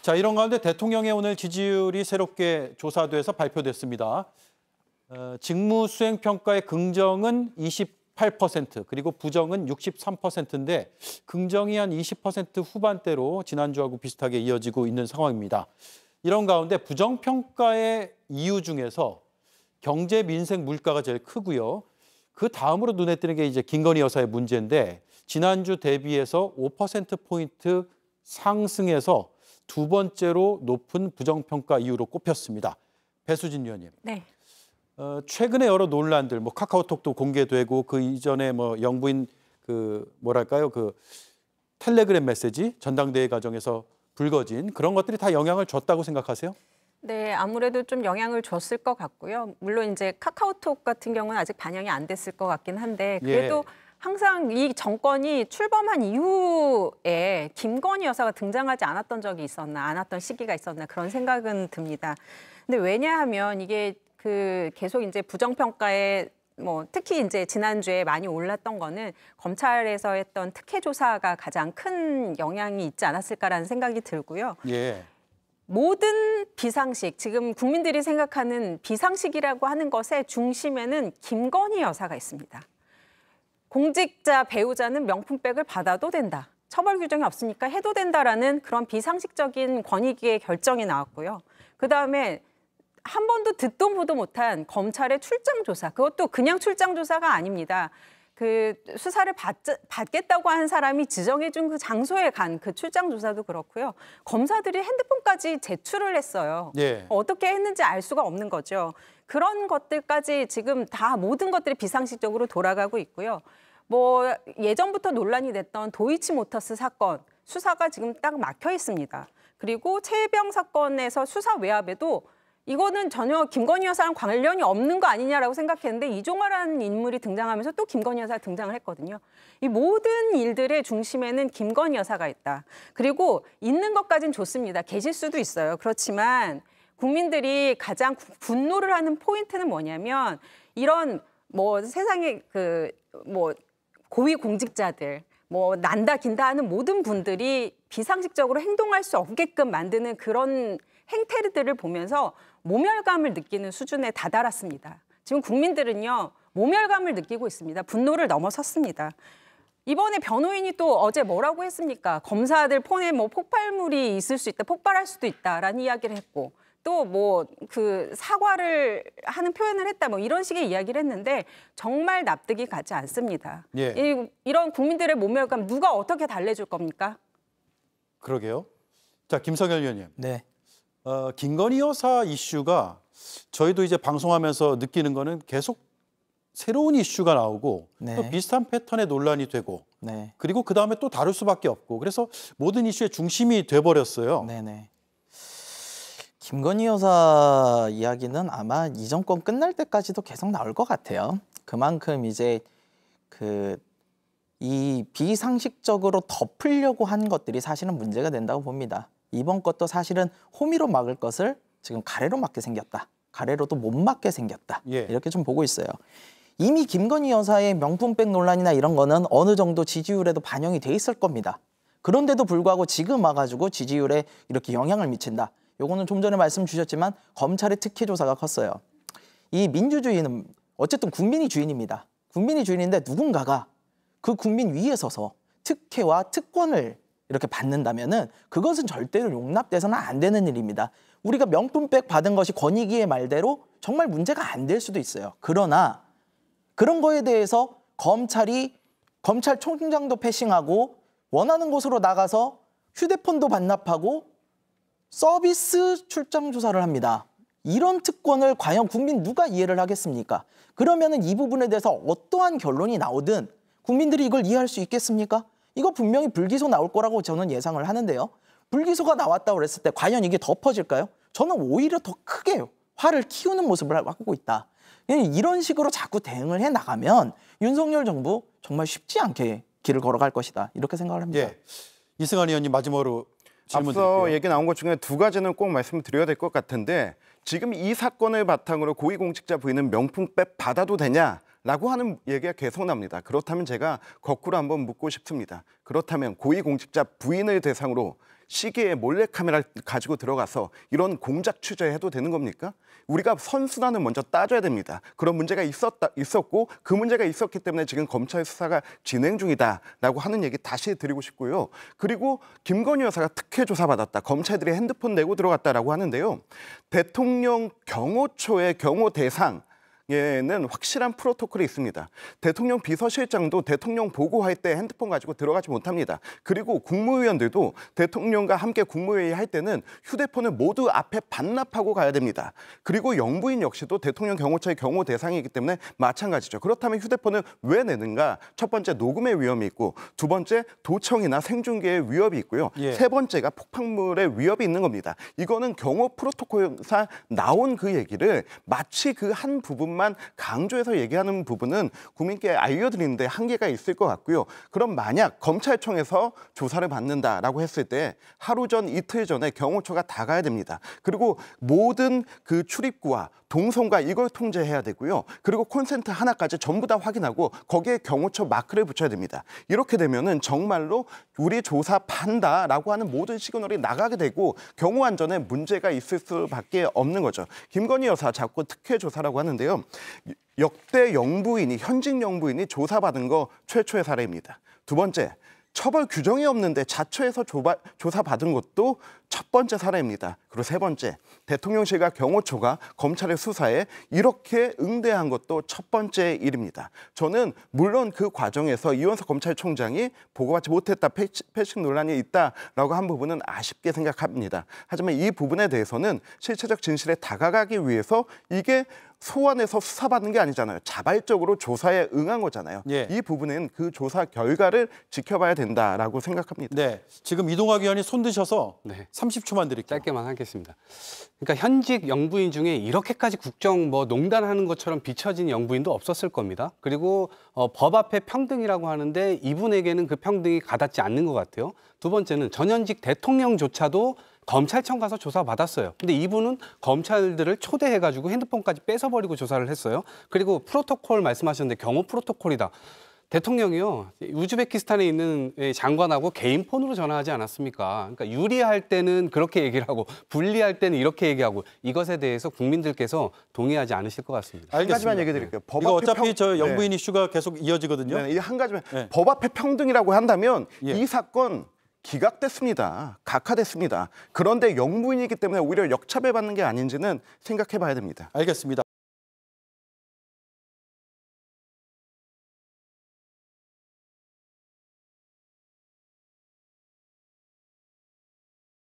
자, 이런 가운데 대통령의 오늘 지지율이 새롭게 조사돼서 발표됐습니다. 직무수행평가의 긍정은 28%, 그리고 부정은 63%인데 긍정이 한 20% 후반대로 지난주하고 비슷하게 이어지고 있는 상황입니다. 이런 가운데 부정평가의 이유 중에서 경제, 민생, 물가가 제일 크고요. 그 다음으로 눈에 띄는 게 이제 김건희 여사의 문제인데 지난주 대비해서 5%포인트 상승해서 두 번째로 높은 부정평가 이유로 꼽혔습니다. 배수진 위원님. 네. 최근에 여러 논란들, 뭐 카카오톡도 공개되고 그 이전에 뭐 영부인 그 텔레그램 메시지 전당대회 과정에서 불거진 그런 것들이 다 영향을 줬다고 생각하세요? 네, 아무래도 좀 영향을 줬을 것 같고요. 물론 이제 카카오톡 같은 경우는 아직 반영이 안 됐을 것 같긴 한데 그래도 항상 이 정권이 출범한 이후에 김건희 여사가 등장하지 않았던 적이 있었나, 않았던 시기가 있었나 그런 생각은 듭니다. 근데 왜냐하면 이게 계속 이제 부정평가에 특히 이제 지난주에 많이 올랐던 거는 검찰에서 했던 특혜 조사가 가장 큰 영향이 있지 않았을까라는 생각이 들고요. 예. 모든 비상식, 지금 국민들이 생각하는 비상식이라고 하는 것의 중심에는 김건희 여사가 있습니다. 공직자, 배우자는 명품백을 받아도 된다. 처벌 규정이 없으니까 해도 된다라는 그런 비상식적인 권익위의 결정이 나왔고요. 그다음에 한 번도 듣도 보도 못한 검찰의 출장 조사, 그것도 그냥 출장 조사가 아닙니다. 그 수사를 받겠다고 한 사람이 지정해준 그 장소에 간 그 출장 조사도 그렇고요. 검사들이 핸드폰까지 제출을 했어요. 예. 어떻게 했는지 알 수가 없는 거죠. 그런 것들까지 지금 다 모든 것들이 비상식적으로 돌아가고 있고요. 뭐 예전부터 논란이 됐던 도이치모터스 사건 수사가 지금 딱 막혀 있습니다. 그리고 최혜병 사건에서 수사 외압에도 이거는 전혀 김건희 여사랑 관련이 없는 거 아니냐라고 생각했는데 이종화라는 인물이 등장하면서 또 김건희 여사가 등장을 했거든요. 이 모든 일들의 중심에는 김건희 여사가 있다. 그리고 있는 것까진 좋습니다. 계실 수도 있어요. 그렇지만 국민들이 가장 분노를 하는 포인트는 뭐냐면 이런 세상에 고위 공직자들 난다 긴다 하는 모든 분들이 비상식적으로 행동할 수 없게끔 만드는 그런 행태들을 보면서 모멸감을 느끼는 수준에 다다랐습니다. 지금 국민들은요, 모멸감을 느끼고 있습니다. 분노를 넘어섰습니다. 이번에 변호인이 또 어제 뭐라고 했습니까? 검사들 폰에 폭발물이 있을 수 있다, 폭발할 수도 있다라는 이야기를 했고 또 사과를 하는 표현을 했다 이런 식의 이야기를 했는데 정말 납득이 가지 않습니다. 예. 이런 국민들의 모멸감 누가 어떻게 달래줄 겁니까? 그러게요. 자, 김성열 위원님. 네. 김건희 여사 이슈가 저희도 이제 방송하면서 느끼는 거는 계속 새로운 이슈가 나오고 네. 또 비슷한 패턴의 논란이 되고 네. 그리고 그다음에 또 다룰 수밖에 없고 그래서 모든 이슈의 중심이 돼버렸어요. 네네. 김건희 여사 이야기는 아마 이 정권 끝날 때까지도 계속 나올 것 같아요. 그만큼 이제 이 비상식적으로 덮으려고 한 것들이 사실은 문제가 된다고 봅니다. 이번 것도 사실은 호미로 막을 것을 지금 가래로 막게 생겼다. 가래로도 못 막게 생겼다. 예. 이렇게 좀 보고 있어요. 이미 김건희 여사의 명품백 논란이나 이런 거는 어느 정도 지지율에도 반영이 돼 있을 겁니다. 그런데도 불구하고 지금 와가지고 지지율에 이렇게 영향을 미친다. 요거는 좀 전에 말씀 주셨지만 검찰의 특혜 조사가 컸어요. 이 민주주의는 어쨌든 국민이 주인입니다. 국민이 주인인데 누군가가 그 국민 위에 서서 특혜와 특권을 이렇게 받는다면은 그것은 절대로 용납돼서는 안 되는 일입니다. 우리가 명품백 받은 것이 권익위의 말대로 정말 문제가 안 될 수도 있어요. 그러나 그런 거에 대해서 검찰총장도 패싱하고 원하는 곳으로 나가서 휴대폰도 반납하고 서비스 출장 조사를 합니다. 이런 특권을 과연 국민 누가 이해를 하겠습니까? 그러면은 이 부분에 대해서 어떠한 결론이 나오든 국민들이 이걸 이해할 수 있겠습니까? 이거 분명히 불기소 나올 거라고 저는 예상을 하는데요. 불기소가 나왔다고 그랬을 때 과연 이게 덮어질까요? 저는 오히려 더 크게 화를 키우는 모습을 하고 있다. 이런 식으로 자꾸 대응을 해나가면 윤석열 정부 정말 쉽지 않게 길을 걸어갈 것이다. 이렇게 생각을 합니다. 예. 이승환 의원님 마지막으로 질문 드릴게요. 앞서 얘기 나온 것 중에 두 가지는 꼭 말씀드려야 될 것 같은데 지금 이 사건을 바탕으로 고위공직자 부인은 명품백 받아도 되냐라고 하는 얘기가 계속 납니다. 그렇다면 제가 거꾸로 한번 묻고 싶습니다. 그렇다면 고위공직자 부인을 대상으로 시계에 몰래카메라 가지고 들어가서 이런 공작 취재해도 되는 겁니까? 우리가 선순환을 먼저 따져야 됩니다. 그런 문제가 있었고 그 문제가 있었기 때문에 지금 검찰 수사가 진행 중이다라고 하는 얘기 다시 드리고 싶고요. 그리고 김건희 여사가 특혜 조사받았다. 검찰들이 핸드폰 내고 들어갔다라고 하는데요. 대통령 경호처의 경호 대상 에는 확실한 프로토콜이 있습니다. 대통령 비서실장도 대통령 보고할 때 핸드폰 가지고 들어가지 못합니다. 그리고 국무위원들도 대통령과 함께 국무회의 할 때는 휴대폰을 모두 앞에 반납하고 가야 됩니다. 그리고 영부인 역시도 대통령 경호처의 경호 대상이기 때문에 마찬가지죠. 그렇다면 휴대폰을 왜 내는가? 첫 번째 녹음의 위험이 있고 두 번째 도청이나 생중계의 위협이 있고요. 예. 세 번째가 폭발물의 위협이 있는 겁니다. 이거는 경호 프로토콜상 나온 그 얘기를 마치 그 한 부분만 강조해서 얘기하는 부분은 국민께 알려드리는데 한계가 있을 것 같고요. 그럼 만약 검찰청에서 조사를 받는다라고 했을 때 하루 전, 이틀 전에 경호처가 다 가야 됩니다. 그리고 모든 그 출입구와 동선과 이걸 통제해야 되고요. 그리고 콘센트 하나까지 전부 다 확인하고 거기에 경호처 마크를 붙여야 됩니다. 이렇게 되면은 정말로 우리 조사한다라고 하는 모든 시그널이 나가게 되고 경호 안전에 문제가 있을 수밖에 없는 거죠. 김건희 여사 자꾸 특혜 조사라고 하는데요. 역대 영부인이 현직 영부인이 조사받은 거 최초의 사례입니다. 두 번째, 처벌 규정이 없는데 자처에서 조사받은 것도 첫 번째 사례입니다. 그리고 세 번째, 대통령실과 경호처가 검찰의 수사에 이렇게 응대한 것도 첫 번째 일입니다. 저는 물론 그 과정에서 이원석 검찰총장이 보고받지 못했다, 패싱 논란이 있다라고 한 부분은 아쉽게 생각합니다. 하지만 이 부분에 대해서는 실체적 진실에 다가가기 위해서 이게 소환해서 수사받는 게 아니잖아요. 자발적으로 조사에 응한 거잖아요. 예. 이 부분은 그 조사 결과를 지켜봐야 된다라고 생각합니다. 네, 지금 이동학 의원이 손 드셔서 네. 30초만 드릴게요. 짧게만 하겠습니다. 그러니까 현직 영부인 중에 이렇게까지 국정 농단하는 것처럼 비춰진 영부인도 없었을 겁니다. 그리고 법 앞에 평등이라고 하는데 이분에게는 그 평등이 가닿지 않는 것 같아요. 두 번째는 전현직 대통령조차도 검찰청 가서 조사받았어요. 근데 이분은 검찰들을 초대해가지고 핸드폰까지 뺏어버리고 조사를 했어요. 그리고 프로토콜 말씀하셨는데 경호 프로토콜이다. 대통령이요, 우즈베키스탄에 있는 장관하고 개인 폰으로 전화하지 않았습니까? 그러니까 유리할 때는 그렇게 얘기를 하고 불리할 때는 이렇게 얘기하고 이것에 대해서 국민들께서 동의하지 않으실 것 같습니다. 한 가지만 얘기 드릴게요. 법 이거 앞에 어차피 저 영부인 이슈가 계속 이어지거든요. 네, 한 가지만 네. 법 앞에 평등이라고 한다면 예. 이 사건 기각됐습니다. 각하됐습니다. 그런데 영부인이기 때문에 오히려 역차별받는 게 아닌지는 생각해 봐야 됩니다. 알겠습니다.